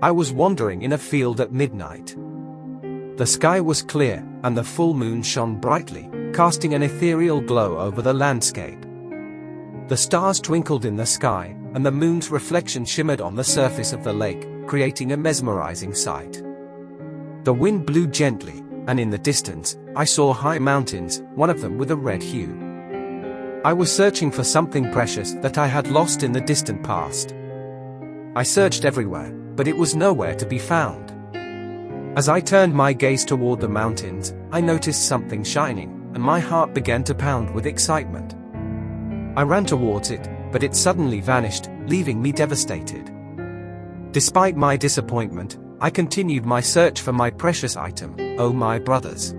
I was wandering in a field at midnight. The sky was clear, and the full moon shone brightly, casting an ethereal glow over the landscape. The stars twinkled in the sky, and the moon's reflection shimmered on the surface of the lake, creating a mesmerizing sight. The wind blew gently, and in the distance, I saw high mountains, one of them with a red hue. I was searching for something precious that I had lost in the distant past. I searched everywhere, but it was nowhere to be found. As I turned my gaze toward the mountains, I noticed something shining, and my heart began to pound with excitement. I ran towards it, but it suddenly vanished, leaving me devastated. Despite my disappointment, I continued my search for my precious item. Oh my brothers!